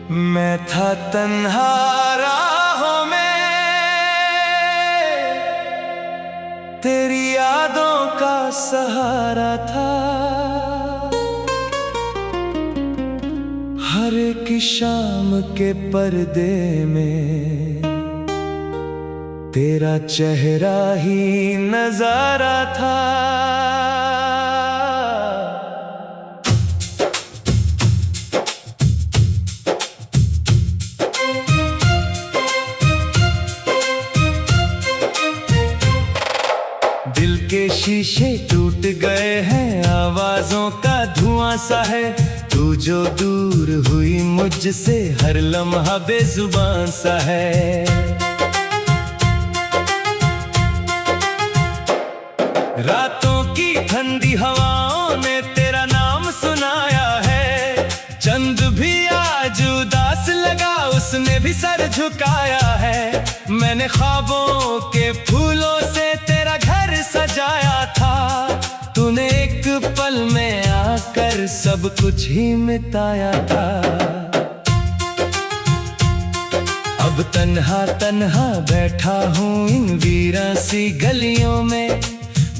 मैं था तन्हा राहों में, तेरी यादों का सहारा था। हर एक शाम के पर्दे में तेरा चेहरा ही नजारा था। दिल के शीशे टूट गए हैं, आवाजों का धुआं सा है। तू जो दूर हुई मुझसे, हर लम्हा बेजुबान सा है। रातों की ठंडी हवाओं ने तेरा नाम सुनाया है। चंद भी आज उदास लगा, उसने भी सर झुकाया है। मैंने ख्वाबों के फूलों से तेरा घर सजाया था। तूने एक पल में आकर सब कुछ ही मिटाया था। अब तन्हा तन्हा बैठा हूँ इन वीरान सी गलियों में,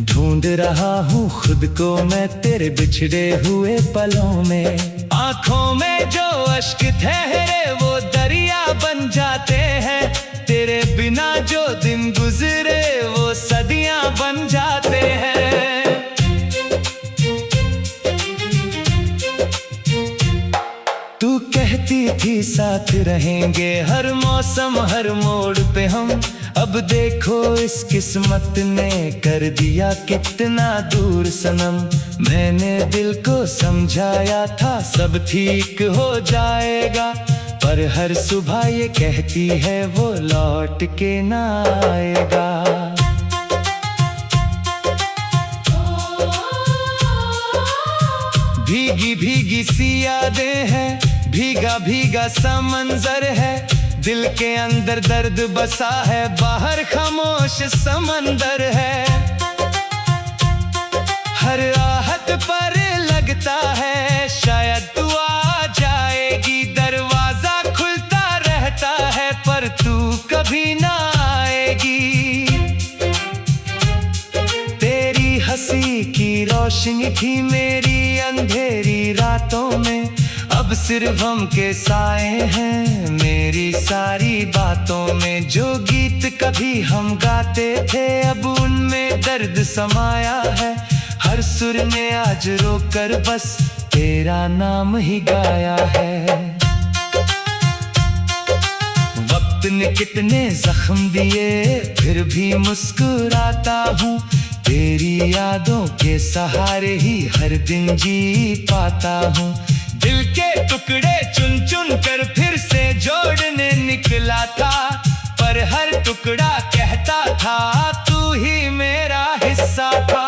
ढूंढ रहा हूँ खुद को मैं तेरे बिछड़े हुए पलों में। आंखों में जो अश्क ठहरे वो दरिया बन जाते हैं, तेरे बिना जो दिन गुजरे वो सदियां बन जाते हैं। तू कहती थी साथ रहेंगे हर मौसम हर मोड़ पे हम, अब देखो इस किस्मत ने कर दिया कितना दूर सनम। मैंने दिल को समझाया था सब ठीक हो जाएगा, पर हर सुबह ये कहती है वो लौट के ना आएगा। भीगी भीगी सी यादें हैं, भीगा भीगा सा मंजर है। दिल के अंदर दर्द बसा है, बाहर खामोश समंदर है। हर आहट पर लगता है शायद तू आ जाएगी, दरवाजा खुलता रहता है पर तू कभी ना आएगी। तेरी हंसी की रोशनी थी मेरी अंधेरी रातों में, अब सिर्फ हम के साए हैं मेरी सारी बातों में। जो गीत कभी हम गाते थे अब उनमें दर्द समाया है। हर सुर ने आज रोकर बस तेरा नाम ही गाया है। वक्त ने कितने जख्म दिए फिर भी मुस्कुराता हूँ, तेरी यादों के सहारे ही हर दिन जी पाता हूँ। दिल के टुकड़े चुन चुन कर फिर से जोड़ने निकला था, पर हर टुकड़ा कहता था तू ही मेरा हिस्सा था।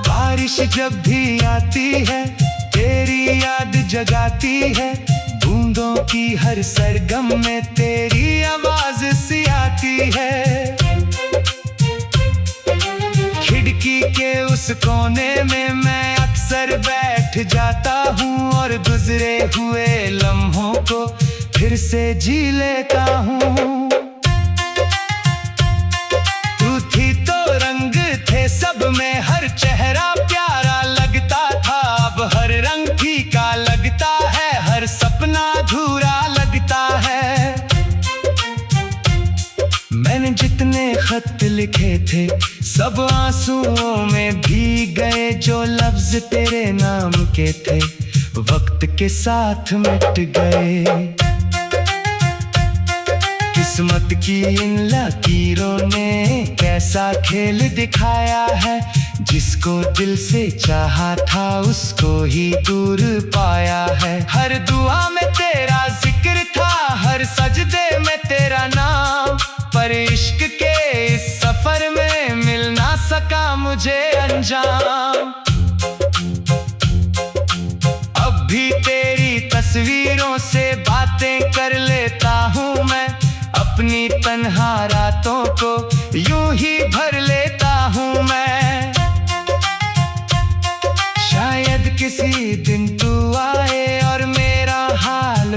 बारिश जब भी आती है तेरी याद जगाती है, बूंदों की हर सरगम में तेरी आवाज सी आती है। खिड़की के उस कोने में मैं अक्सर बैठ जाता हूँ और गुजरे हुए लम्हों को फिर से जी लेता हूँ। तू थी तो रंग थे सब में, हर चेहरा प्यारा लगता था। अब हर रंग फीका लगता है, हर सपना अधूरा लगता है। मैंने जितने खत लिखे थे सब आंसुओं में भीग गए, जो लफ्ज तेरे नाम के थे वक्त के साथ मिट गए। किस्मत की इन लकीरों ने कैसा खेल दिखाया है, जिसको दिल से चाहा था उसको ही दूर पाया है। हर दुआ में तेरा जिक्र था, हर सजदे में तेरा नाम, पर इश्क के इस सफर में मिल ना सका मुझे अंजाम। अब भी तेरी तस्वीरों से बातें कर लेता हूँ मैं, अपनी तन्हा रातों को यूं ही भर लेता हूँ मैं। शायद किसी दिन तू आए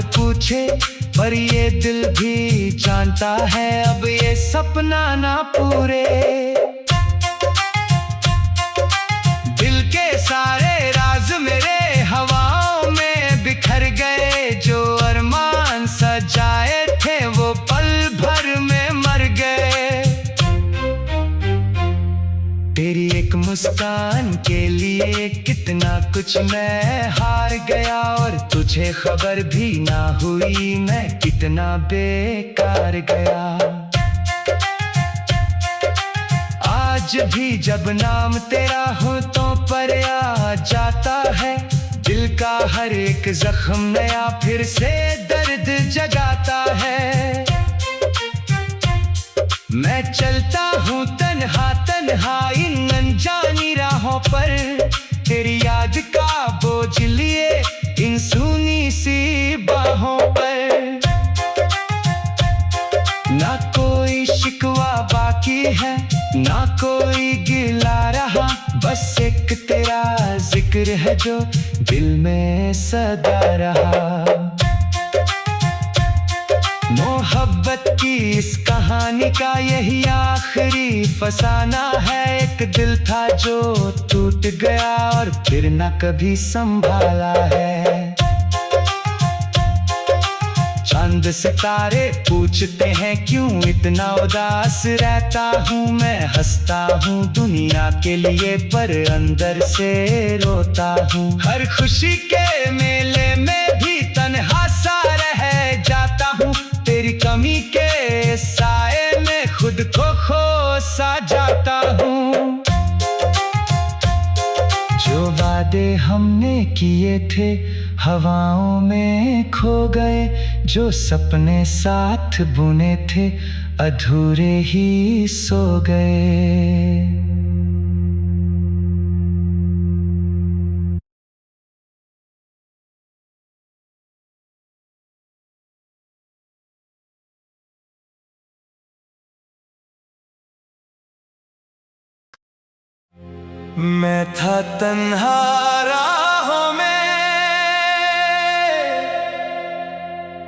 कौन पूछे, पर ये दिल भी जानता है अब ये सपना ना पूरे। दिल के सारे राज मेरे हवाओं में बिखर गए, जो अरमान सजाए थे वो पल भर में मर गए। तेरी एक मुस्कान के लिए कितना कुछ मैं हार गया, और तुझे खबर भी ना हुई मैं कितना बेकार गया। आज भी जब नाम तेरा होठों पर आ जाता है, दिल का हर एक जख्म नया फिर से दर्द जगाता है। मैं चलता हूँ तन्हा तन्हा इन अनजानी राहों पर, तेरी याद का बोझ लिए इन सूनी सी बाहों पर। ना कोई शिकवा बाकी है, ना कोई गिला रहा, बस एक तेरा जिक्र है जो दिल में सदा रहा। मोहब्बत की इस कहानी का यही आखिरी फसाना है। एक दिल था जो टूट गया और फिर न कभी संभाला है। चांद सितारे पूछते हैं क्यों इतना उदास रहता हूँ मैं, हंसता हूँ दुनिया के लिए पर अंदर से रोता हूँ। हर खुशी के मेले में भी तन्हा सा रह जाता हूँ, तेरी कमी के साए में खुद को खो सा जाता हूँ। जो वादे हमने किए थे हवाओं में खो गए, जो सपने साथ बुने थे अधूरे ही सो गए। मैं था तन्हा राहों में,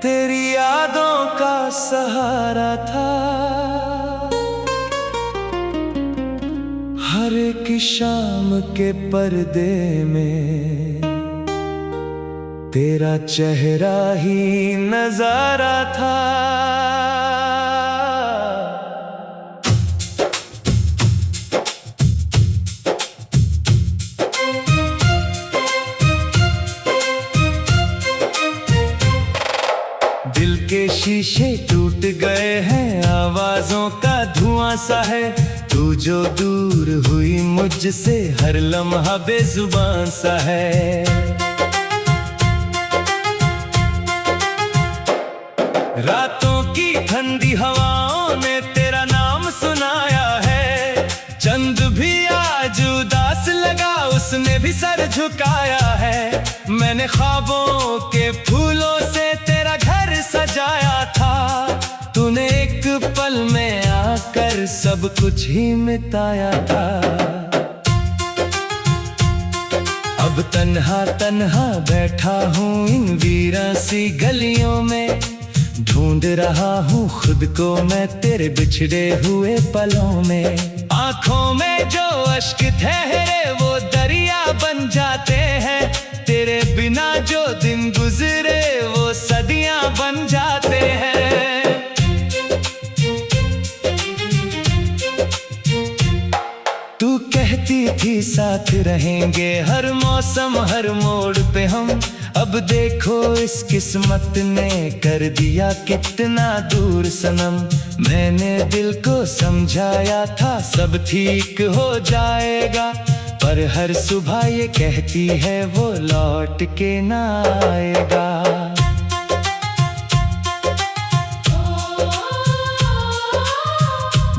तेरी यादों का सहारा था। हर एक शाम के पर्दे में तेरा चेहरा ही नजारा था। दिल के शीशे टूट गए हैं, आवाजों का धुआं सा है। तू जो दूर हुई मुझसे हर लम्हा बेजुबान सा है। रातों की ठंडी हवाओं ने तेरा नाम सुनाया है। चंद भी आज उदास लगा, उसने भी सर झुकाया है। मैंने ख्वाबों के फूलों से तेरा घर सजाया था, तूने एक पल में आकर सब कुछ ही मिटाया था। अब तन्हा तन्हा बैठा हूँ इन वीरान सी गलियों में, ढूंढ रहा हूँ खुद को मैं तेरे बिछड़े हुए पलों में। आंखों में जो अश्क ठहरे वो दरिया बन जाते हैं, तेरे बिना जो दिन गुजरे वो सदियां बन जाते हैं। तू कहती थी साथ रहेंगे हर मौसम हर मोड़ पे हम, अब देखो इस किस्मत ने कर दिया कितना दूर सनम। मैंने दिल को समझाया था सब ठीक हो जाएगा, पर हर सुबह ये कहती है वो लौट के ना आएगा।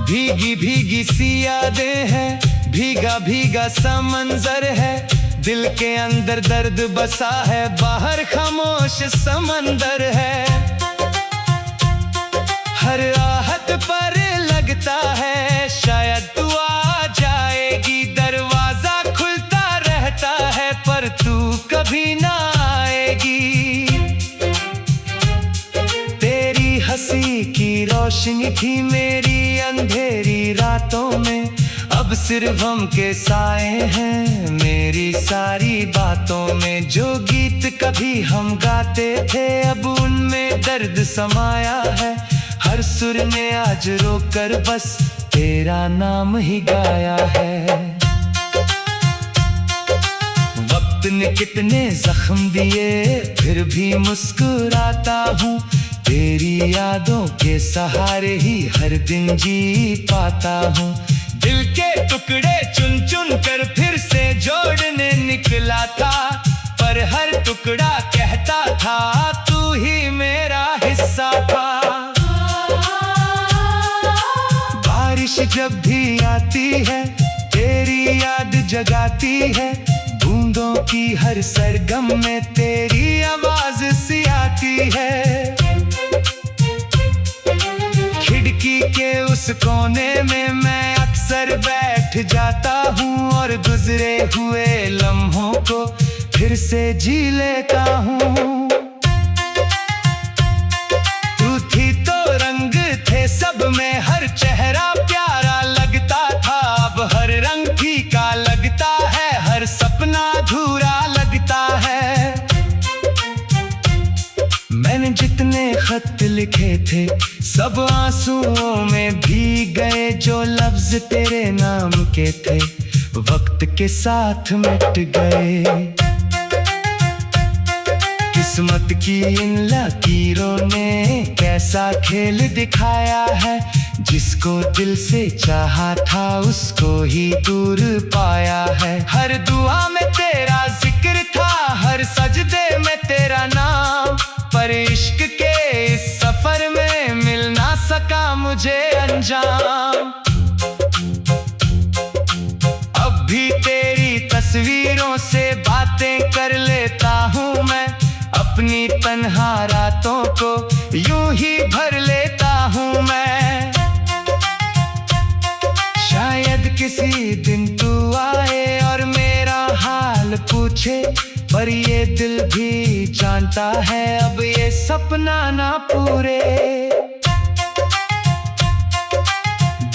भीगी भीगी सी यादें हैं, भीगा भीगा सा मंजर है। दिल के अंदर दर्द बसा है, बाहर खामोश समंदर है। हर आहट पर लगता है शायद तू आ जाएगी, दरवाजा खुलता रहता है पर तू कभी ना आएगी। रोशनी थी मेरी अंधेरी रातों में, अब सिर्फ हम के साए हैं मेरी सारी बातों में। जो गीत कभी हम गाते थे अब उनमें दर्द समाया है, हर सुर ने आज रोकर बस तेरा नाम ही गाया है। वक्त ने कितने जख्म दिए फिर भी मुस्कुराता हूँ, तेरी यादों के सहारे ही हर दिन जी पाता हूँ। दिल के टुकड़े चुन चुन कर फिर से जोड़ने निकला था, पर हर टुकड़ा कहता था तू ही मेरा हिस्सा था। बारिश जब भी आती है तेरी याद जगाती है, बूंदों की हर सरगम में तेरी आवाज सी आती है। खिड़की के उस कोने में मैं अक्सर बैठ जाता हूँ और गुजरे हुए लम्हों को फिर से जी लेता हूँ। तू थी तो रंग थे सब में, हर चेहरा प्यारा लगता था, अब हर रंग फीका लगता है, हर सपना अधूरा लगता है। मैंने जितने खत लिखे थे सब आंसुओं में भीग गए, जो लफ्ज तेरे नाम के थे वक्त के साथ मिट गए। किस्मत की इन लकीरों ने कैसा खेल दिखाया है, जिसको दिल से चाहा था उसको ही दूर पाया है। हर दुआ में तेरा जिक्र था, हर सजदे में तेरा नाम, पर इश्क के इस सफर में मिल ना सका मुझे अंजाम। अब भी तेरी तस्वीरों से बातें कर लेता हूँ मैं, अपनी तन्हा रातों को यूं ही भर लेता हूँ मैं। शायद किसी दिन तू आए और मेरा हाल पूछे, पर ये दिल भी जानता है अब ये सपना ना पूरे।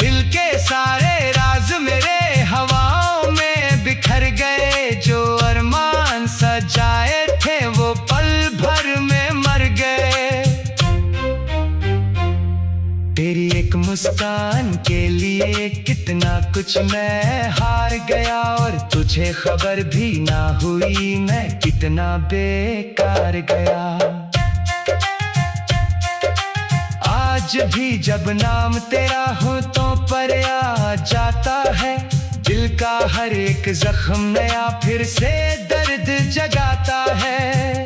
दिल के सारे राज मेरे हवाओं में बिखर गए, जो अरमान सजाए थे वो पल भर में मर गए। तेरी एक मुस्कान के लिए कितना कुछ मैं हार गया, और तुझे खबर भी ना हुई मैं कितना बेकार गया। आज भी जब नाम तेरा हो तो पर आ जाता है, दिल का हर एक जख्म नया फिर से दर्द जगाता है।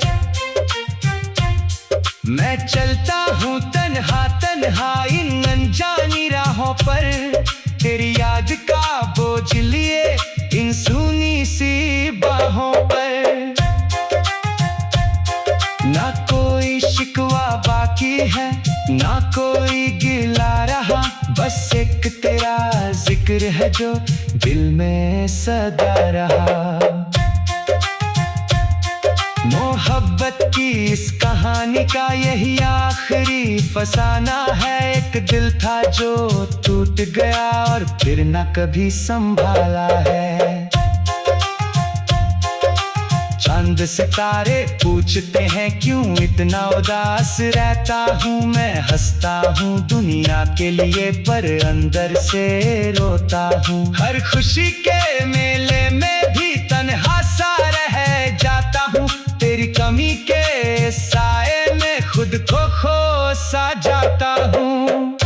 मैं चलता हूँ तन्हा तन्हा इन अनजानी राहों पर, तेरी याद का बोझ लिए इन सूनी सी बाहों पर। ना कोई शिकवा बाकी है ना कोई गिला रहा, बस एक तेरा जिक्र है जो दिल में सदा रहा। मोहब्बत की इस कहानी का यही आखिरी फसाना है, एक दिल था जो टूट गया और फिर न कभी संभाला है। चांद सितारे पूछते हैं क्यों इतना उदास रहता हूँ मैं, हंसता हूँ दुनिया के लिए पर अंदर से रोता हूँ। हर खुशी के मेले में भी तन्हा सा रह जाता हूँ, तेरी कमी के साए में खुद को खो सा जाता हूँ।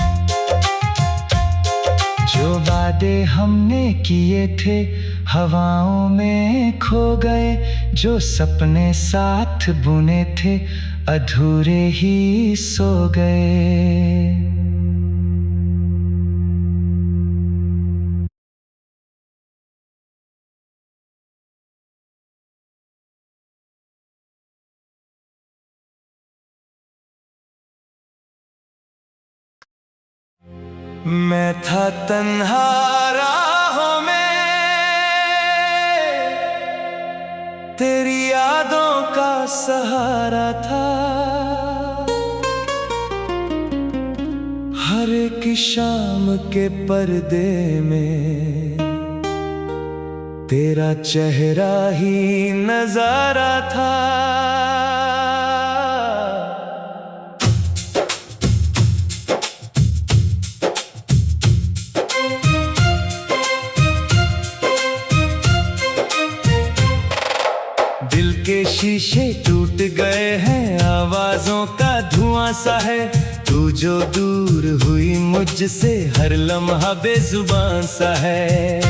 जो वादे हमने किए थे हवाओं में खो गए, जो सपने साथ बुने थे अधूरे ही सो गए। मैं था तन्हा राहों में, तेरी यादों का सहारा था। हर शाम के पर्दे में तेरा चेहरा ही नजारा था। दिल के शीशे टूट गए हैं, आवाजों का धुआं सा है। तू जो दूर हुई मुझसे, हर लम्हा बेजुबान सा है।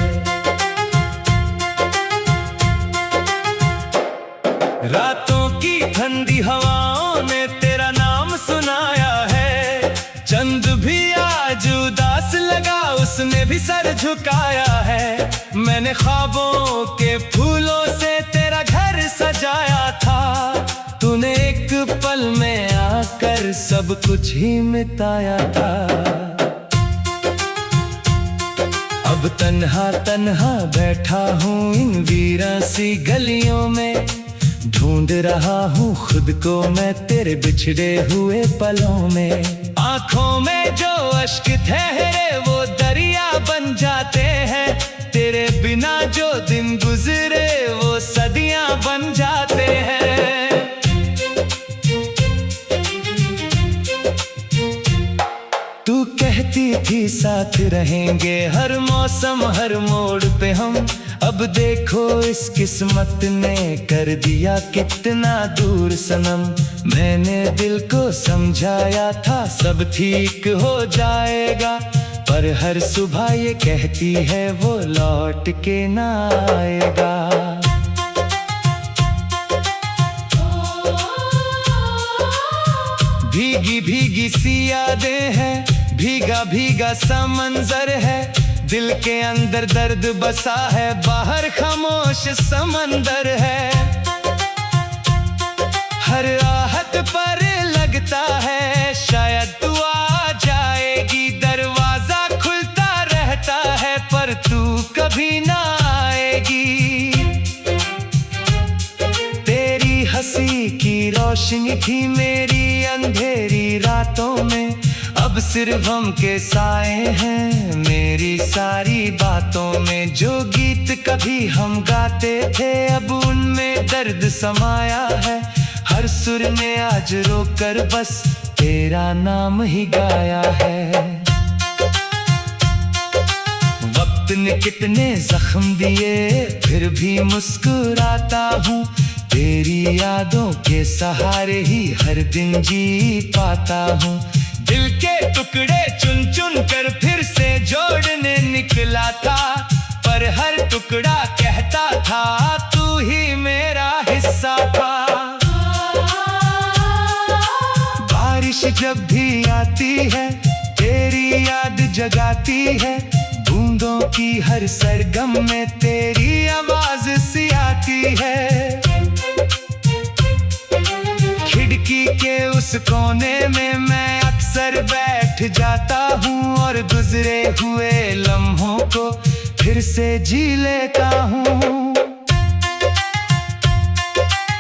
रातों की ठंडी हवाओं ने तेरा नाम सुनाया है। चंद भी आज उदास लगा, उसने भी सर झुकाया है। मैंने ख्वाबों के फूलों से तेरा घर सजाया था। तूने एक पल में आकर सब कुछ ही मिटाया था। अब तन्हा तन्हा बैठा हूँ इन वीरान सी गलियों में। ढूंढ रहा हूँ खुद को मैं तेरे बिछड़े हुए पलों में। आंखों में जो अश्क ठहरे वो दरिया बन जाते हैं। तेरे बिना जो दिन गुजरे वो सदियां बन जाते हैं। तू कहती थी साथ रहेंगे हर मौसम हर मोड़ पे हम। अब देखो इस किस्मत ने कर दिया कितना दूर सनम। मैंने दिल को समझाया था सब ठीक हो जाएगा, पर हर सुबह ये कहती है वो लौट के ना आएगा। भीगी भीगी सी यादें हैं, भीगा भीगा सा मंजर है। दिल के अंदर दर्द बसा है, बाहर खामोश समंदर है। हर आहट पर लगता है शायद तू आ जाएगी। दरवाजा खुलता रहता है पर तू कभी ना आएगी। तेरी हंसी की रोशनी थी मेरी अंधेरी रातों में। अब सिर्फ हम के साए हैं मेरी सारी बातों में। जो गीत कभी हम गाते थे अब उनमें दर्द समाया है। हर सुर ने आज रोकर बस तेरा नाम ही गाया है। वक्त ने कितने जख्म दिए फिर भी मुस्कुराता हूँ। तेरी यादों के सहारे ही हर दिन जी पाता हूँ। दिल के टुकड़े चुन चुन कर फिर से जोड़ने निकला था, पर हर टुकड़ा कहता था तू ही मेरा हिस्सा था। बारिश जब भी आती है तेरी याद जगाती है। बूंदों की हर सरगम में तेरी आवाज सी आती है। खिड़की के उस कोने में मैं अक्सर बैठ जाता हूँ और गुजरे हुए लम्हों को फिर से जी लेता हूँ।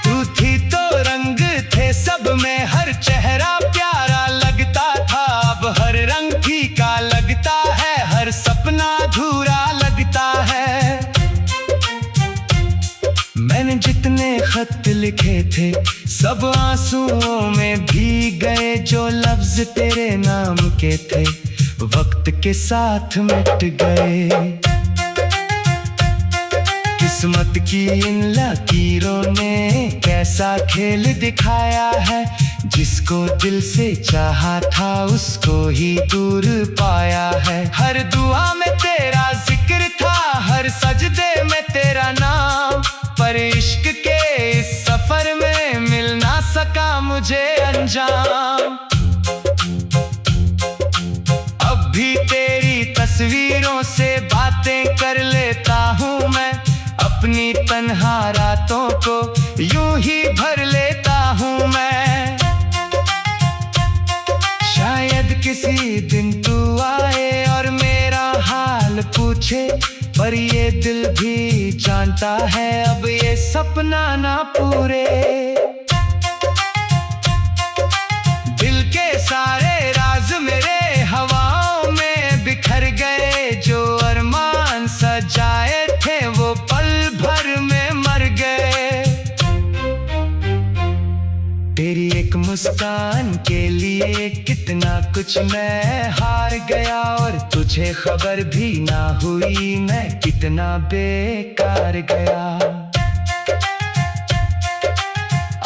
तू थी तो रंग थे सब में, हर चेहरा प्यारा लगता था। अब हर रंग फीका लगता है, हर सपना अधूरा लगता है। मैंने जितने खत लिखे थे सब आंसुओं में भीग गए। जो लफ्ज तेरे नाम के थे वक्त के साथ मिट गए। किस्मत की इन लकीरों ने कैसा खेल दिखाया है। जिसको दिल से चाहा था उसको ही दूर पाया है। हर दुआ में तेरा जिक्र था, हर सजदे में तेरा नाम। पर इश्क के इस सफर में मिल ना सका मुझे अंजाम। अब भी तेरी तस्वीरों से बातें कर लेता हूँ मैं। अपनी तन्हा रातों को यूं ही भर लेता हूँ मैं। शायद किसी दिन तू आए और मेरा हाल पूछे, पर ये दिल भी जानता है अब ये सपना ना पूरे। दिल के सारे राज मेरे हवाओं में एक मुस्कान के लिए कितना कुछ मैं हार गया, और तुझे खबर भी ना हुई मैं कितना बेकार गया।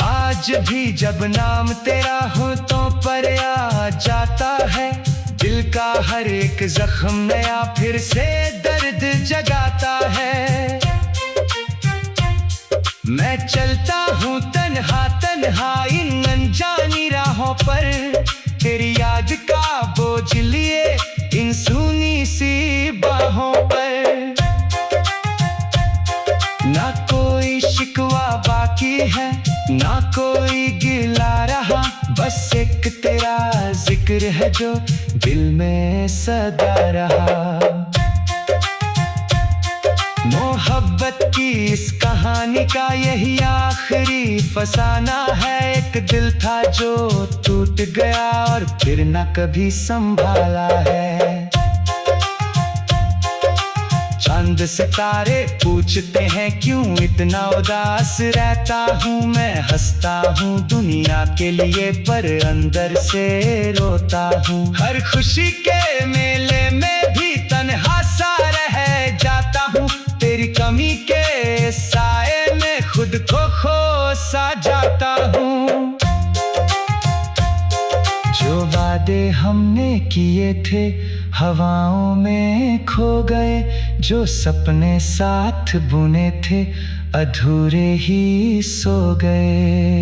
आज भी जब नाम तेरा हो तो पर आ जाता है, दिल का हर एक जख्म नया फिर से दर्द जगाता है। मैं चलता हूँ तन्हा तन्हा इन अनजानी राहों पर, तेरी याद का बोझ लिए इन सूनी सी बाहों पर। ना कोई शिकवा बाकी है, ना कोई गिला रहा, बस एक तेरा जिक्र है जो दिल में सदा रहा। मोहब्बत की इस कहानी का यही आखिरी फसाना है। एक दिल था जो टूट गया और फिर न कभी संभाला है। चांद सितारे पूछते हैं क्यों इतना उदास रहता हूँ मैं, हंसता हूँ दुनिया के लिए पर अंदर से रोता हूँ। हर खुशी के मेले में भी तन्हा सा रह जाता हूँ, तेरी कमी के साए में खुद को खो सा जाता हूँ। जो वादे हमने किए थे हवाओं में खो गए, जो सपने साथ बुने थे अधूरे ही सो गए।